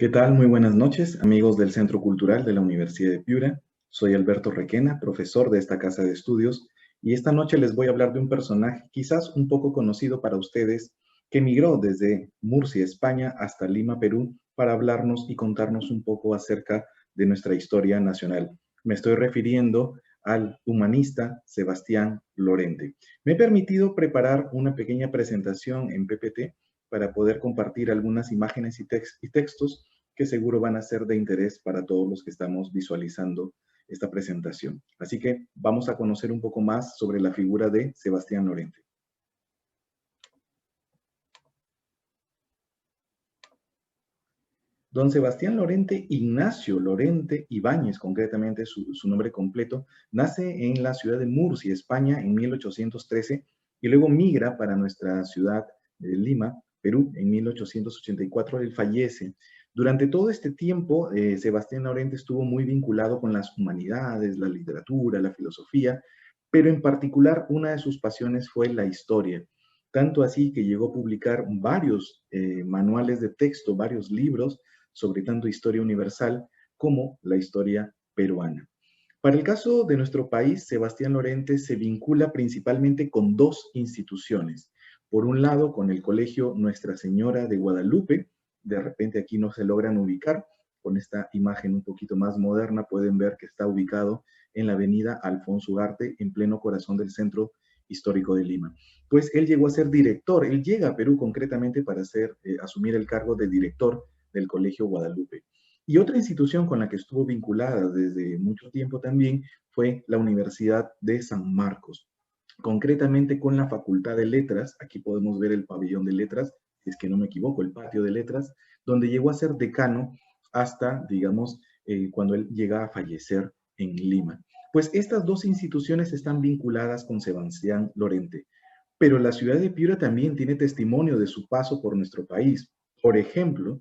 ¿Qué tal? Muy buenas noches, amigos del Centro Cultural de la Universidad de Piura. Soy Alberto Requena, profesor de esta casa de estudios, y esta noche les voy a hablar de un personaje quizás un poco conocido para ustedes, que migró desde Murcia, España, hasta Lima, Perú, para hablarnos y contarnos un poco acerca de nuestra historia nacional. Me estoy refiriendo al humanista Sebastián Lorente. Me he permitido preparar una pequeña presentación en PPT para poder compartir algunas imágenes y textos que seguro van a ser de interés para todos los que estamos visualizando esta presentación. Así que vamos a conocer un poco más sobre la figura de Sebastián Lorente. Don Sebastián Lorente Ignacio Lorente Ibáñez, concretamente su nombre completo, nace en la ciudad de Murcia, España, en 1813 y luego migra para nuestra ciudad de Lima, Perú, en 1884. Él fallece. Durante todo este tiempo, Sebastián Lorente estuvo muy vinculado con las humanidades, la literatura, la filosofía, pero en particular una de sus pasiones fue la historia. Tanto así que llegó a publicar varios manuales de texto, varios libros sobre tanto historia universal como la historia peruana. Para el caso de nuestro país, Sebastián Lorente se vincula principalmente con dos instituciones. Por un lado, con el Colegio Nuestra Señora de Guadalupe. De repente aquí no se logran ubicar. Con esta imagen un poquito más moderna pueden ver que está ubicado en la avenida Alfonso Ugarte, en pleno corazón del centro histórico de Lima. Pues él llegó a ser director, él llega a Perú concretamente para asumir el cargo de director del Colegio Guadalupe. Y otra institución con la que estuvo vinculada desde mucho tiempo también fue la Universidad de San Marcos, concretamente con la Facultad de Letras. Aquí podemos ver el pabellón de letras, si es que no me equivoco, el patio de letras, donde llegó a ser decano hasta, digamos, cuando él llega a fallecer en Lima. Pues estas dos instituciones están vinculadas con Sebastián Lorente, pero la ciudad de Piura también tiene testimonio de su paso por nuestro país. Por ejemplo,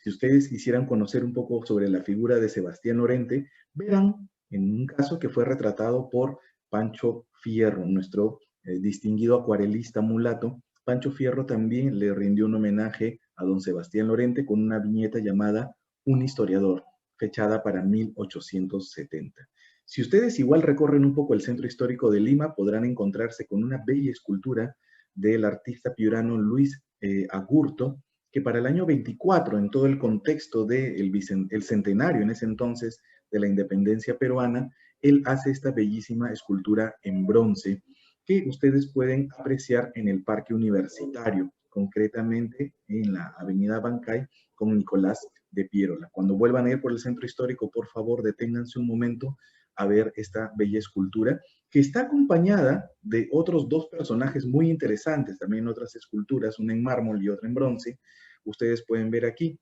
si ustedes quisieran conocer un poco sobre la figura de Sebastián Lorente, verán en un caso que fue retratado por Pancho Fierro, nuestro distinguido acuarelista mulato. Pancho Fierro también le rindió un homenaje a don Sebastián Lorente con una viñeta llamada Un historiador, fechada para 1870. Si ustedes igual recorren un poco el centro histórico de Lima, podrán encontrarse con una bella escultura del artista piurano Luis Agurto, que para el año 24, en todo el contexto del el centenario en ese entonces de la independencia peruana, él hace esta bellísima escultura en bronce que ustedes pueden apreciar en el Parque Universitario, concretamente en la Avenida Bancay con Nicolás de Piérola. Cuando vuelvan a ir por el centro histórico, por favor, deténganse un momento a ver esta bella escultura, que está acompañada de otros dos personajes muy interesantes, también otras esculturas, una en mármol y otra en bronce. Ustedes pueden ver aquí,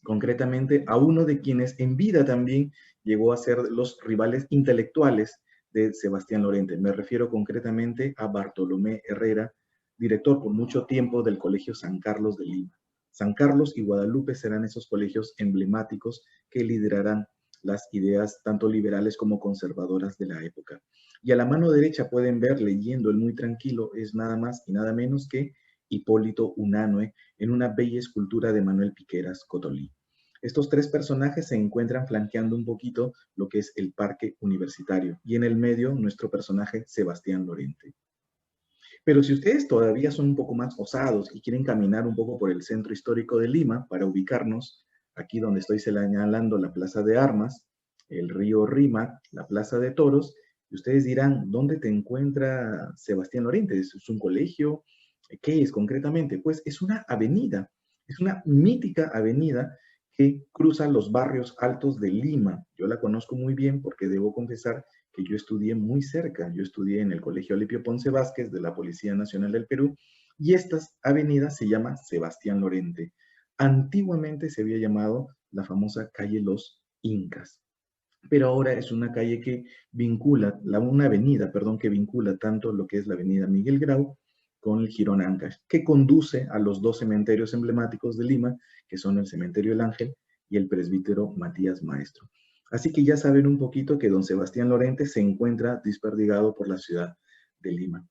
concretamente, a uno de quienes en vida también llegó a ser los rivales intelectuales de Sebastián Lorente. Me refiero concretamente a Bartolomé Herrera, director por mucho tiempo del Colegio San Carlos de Lima. San Carlos y Guadalupe serán esos colegios emblemáticos que liderarán las ideas tanto liberales como conservadoras de la época. Y a la mano derecha pueden ver, leyendo el muy tranquilo, es nada más y nada menos que Hipólito Unanue en una bella escultura de Manuel Piqueras Cotolí. Estos tres personajes se encuentran flanqueando un poquito lo que es el parque universitario y en el medio nuestro personaje Sebastián Lorente. Pero si ustedes todavía son un poco más osados y quieren caminar un poco por el centro histórico de Lima para ubicarnos, aquí donde estoy señalando la Plaza de Armas, el río Rímac, la Plaza de Toros, y ustedes dirán, ¿dónde te encuentra Sebastián Lorente? ¿Es un colegio? ¿Qué es concretamente? Pues es una avenida, es una mítica avenida que cruza los barrios altos de Lima. Yo la conozco muy bien porque debo confesar que yo estudié muy cerca. Yo estudié en el Colegio Alipio Ponce Vázquez de la Policía Nacional del Perú y esta avenida se llama Sebastián Lorente. Antiguamente se había llamado la famosa calle Los Incas, pero ahora es una calle que vincula, una avenida, perdón, que vincula tanto lo que es la avenida Miguel Grau con el Jirón Ancash, que conduce a los dos cementerios emblemáticos de Lima, que son el Cementerio El Ángel y el Presbítero Matías Maestro. Así que ya saben un poquito que don Sebastián Lorente se encuentra desperdigado por la ciudad de Lima.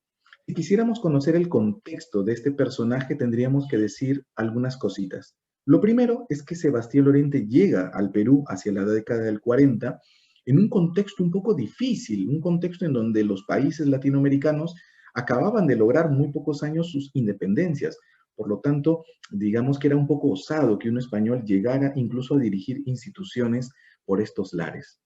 Si quisiéramos conocer el contexto de este personaje, tendríamos que decir algunas cositas. Lo primero es que Sebastián Lorente llega al Perú hacia la década del 40 en un contexto un poco difícil, un contexto en donde los países latinoamericanos acababan de lograr muy pocos años sus independencias. Por lo tanto, digamos que era un poco osado que un español llegara incluso a dirigir instituciones por estos lares.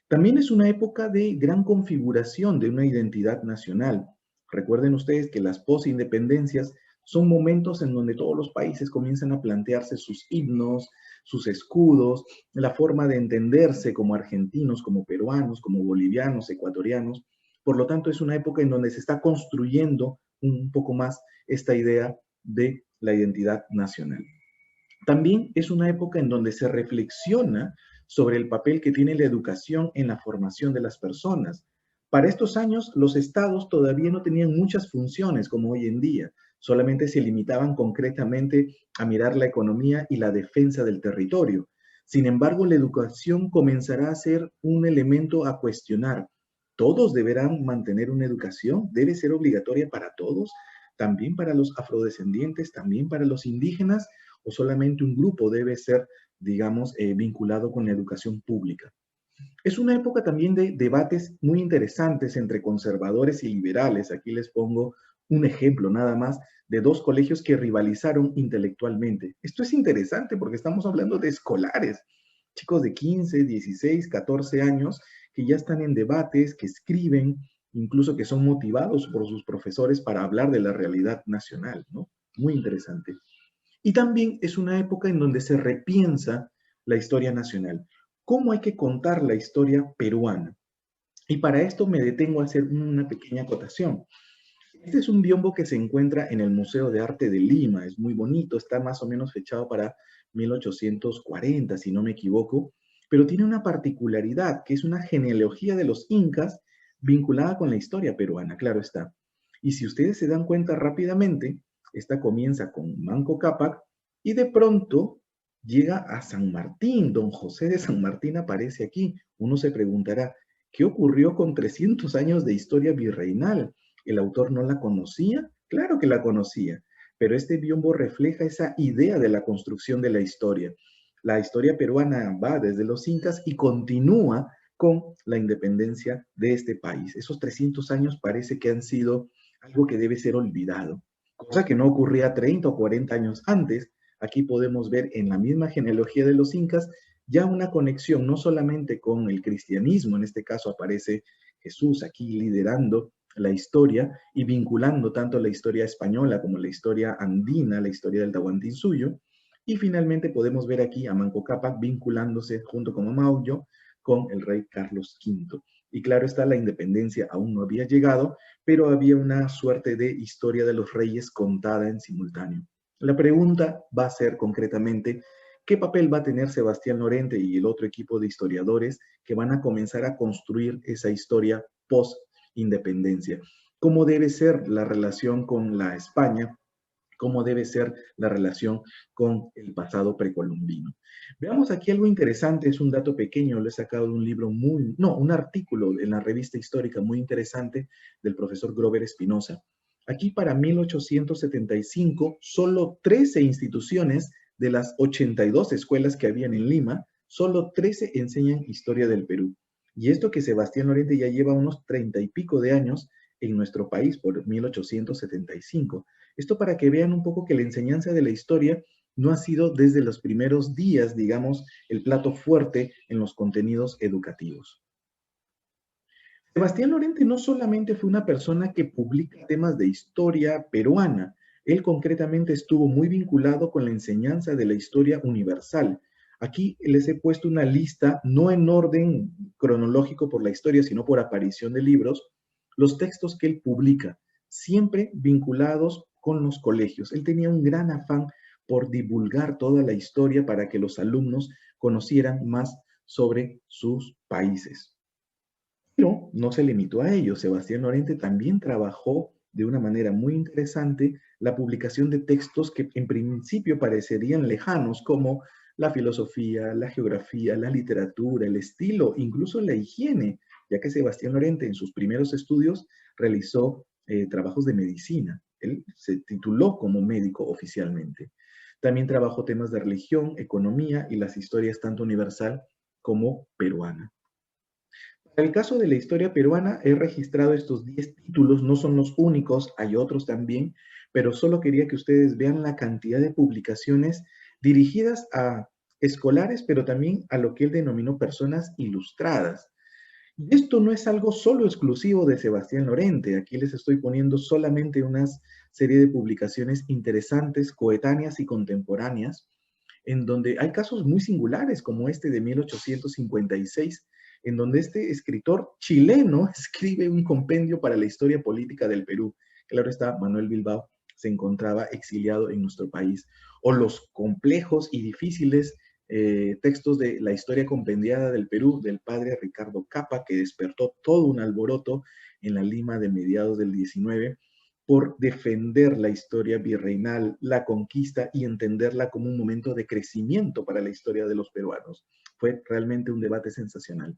También es una época de gran configuración de una identidad nacional. Recuerden ustedes que las posindependencias son momentos en donde todos los países comienzan a plantearse sus himnos, sus escudos, la forma de entenderse como argentinos, como peruanos, como bolivianos, ecuatorianos. Por lo tanto, es una época en donde se está construyendo un poco más esta idea de la identidad nacional. También es una época en donde se reflexiona sobre el papel que tiene la educación en la formación de las personas. Para estos años, los estados todavía no tenían muchas funciones como hoy en día, solamente se limitaban concretamente a mirar la economía y la defensa del territorio. Sin embargo, la educación comenzará a ser un elemento a cuestionar. ¿Todos deberán mantener una educación? ¿Debe ser obligatoria para todos? ¿También para los afrodescendientes? ¿También para los indígenas? ¿O solamente un grupo debe ser, digamos, vinculado con la educación pública? Es una época también de debates muy interesantes entre conservadores y liberales. Aquí les pongo un ejemplo nada más de dos colegios que rivalizaron intelectualmente. Esto es interesante porque estamos hablando de escolares, chicos de 15, 16, 14 años que ya están en debates, que escriben, incluso que son motivados por sus profesores para hablar de la realidad nacional, ¿no? Muy interesante. Y también es una época en donde se repiensa la historia nacional. ¿Cómo hay que contar la historia peruana? Y para esto me detengo a hacer una pequeña acotación. Este es un biombo que se encuentra en el Museo de Arte de Lima. Es muy bonito, está más o menos fechado para 1840, si no me equivoco, pero tiene una particularidad, que es una genealogía de los incas vinculada con la historia peruana, claro está. Y si ustedes se dan cuenta rápidamente, esta comienza con Manco Cápac y de pronto llega a San Martín. Don José de San Martín aparece aquí. Uno se preguntará, ¿qué ocurrió con 300 años de historia virreinal? ¿El autor no la conocía? Claro que la conocía, pero este biombo refleja esa idea de la construcción de la historia. La historia peruana va desde los incas y continúa con la independencia de este país. Esos 300 años parece que han sido algo que debe ser olvidado, cosa que no ocurría 30 o 40 años antes. Aquí podemos ver en la misma genealogía de los incas ya una conexión no solamente con el cristianismo, en este caso aparece Jesús aquí liderando la historia y vinculando tanto la historia española como la historia andina, la historia del Tahuantinsuyo. Y finalmente podemos ver aquí a Manco Cápac vinculándose junto con Maullo con el rey Carlos V. Y claro está, la independencia aún no había llegado, pero había una suerte de historia de los reyes contada en simultáneo. La pregunta va a ser concretamente, ¿qué papel va a tener Sebastián Lorente y el otro equipo de historiadores que van a comenzar a construir esa historia post-independencia? ¿Cómo debe ser la relación con la España? ¿Cómo debe ser la relación con el pasado precolombino? Veamos aquí algo interesante, es un dato pequeño, lo he sacado de un libro un artículo en la revista histórica muy interesante del profesor Grover Espinosa. Aquí para 1875, solo 13 instituciones de las 82 escuelas que habían en Lima, solo 13 enseñan historia del Perú. Y esto que Sebastián Lorente ya lleva unos 30 y pico de años en nuestro país, por 1875. Esto para que vean un poco que la enseñanza de la historia no ha sido desde los primeros días, digamos, el plato fuerte en los contenidos educativos. Sebastián Lorente no solamente fue una persona que publica temas de historia peruana, él concretamente estuvo muy vinculado con la enseñanza de la historia universal. Aquí les he puesto una lista, no en orden cronológico por la historia, sino por aparición de libros, los textos que él publica, siempre vinculados con los colegios. Él tenía un gran afán por divulgar toda la historia para que los alumnos conocieran más sobre sus países. Pero no se limitó a ello. Sebastián Lorente también trabajó de una manera muy interesante la publicación de textos que en principio parecerían lejanos, como la filosofía, la geografía, la literatura, el estilo, incluso la higiene, ya que Sebastián Lorente en sus primeros estudios realizó trabajos de medicina. Él se tituló como médico oficialmente. También trabajó temas de religión, economía y las historias tanto universal como peruana. Para el caso de la historia peruana, he registrado estos 10 títulos, no son los únicos, hay otros también, pero solo quería que ustedes vean la cantidad de publicaciones dirigidas a escolares, pero también a lo que él denominó personas ilustradas. Y esto no es algo solo exclusivo de Sebastián Lorente. Aquí les estoy poniendo solamente una serie de publicaciones interesantes, coetáneas y contemporáneas, en donde hay casos muy singulares, como este de 1856, en donde este escritor chileno escribe un compendio para la historia política del Perú. Claro está, Manuel Bilbao se encontraba exiliado en nuestro país. O los complejos y difíciles textos de la historia compendiada del Perú del padre Ricardo Capa, que despertó todo un alboroto en la Lima de mediados del 19 por defender la historia virreinal, la conquista y entenderla como un momento de crecimiento para la historia de los peruanos. Fue realmente un debate sensacional.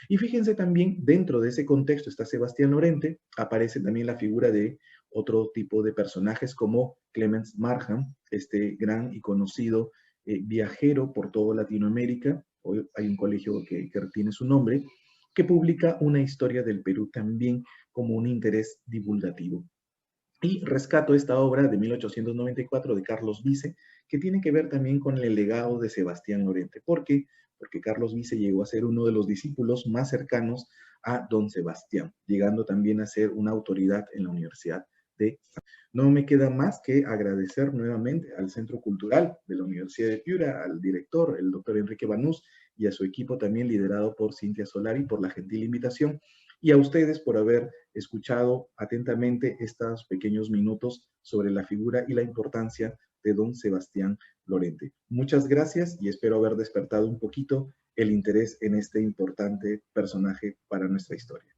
Y fíjense también, dentro de ese contexto está Sebastián Lorente, aparece también la figura de otro tipo de personajes como Clemens Markham, este gran y conocido viajero por toda Latinoamérica. Hoy hay un colegio que tiene su nombre, que publica una historia del Perú también como un interés divulgativo. Y rescato esta obra de 1894 de Carlos Vice, que tiene que ver también con el legado de Sebastián Lorente. ¿Por qué? Porque Carlos Vice llegó a ser uno de los discípulos más cercanos a don Sebastián, llegando también a ser una autoridad en la Universidad de San. No me queda más que agradecer nuevamente al Centro Cultural de la Universidad de Piura, al director, el doctor Enrique Banús, y a su equipo también liderado por Cintia Solari, por la gentil invitación, y a ustedes por haber escuchado atentamente estos pequeños minutos sobre la figura y la importancia de don Sebastián Lorente. Muchas gracias y espero haber despertado un poquito el interés en este importante personaje para nuestra historia.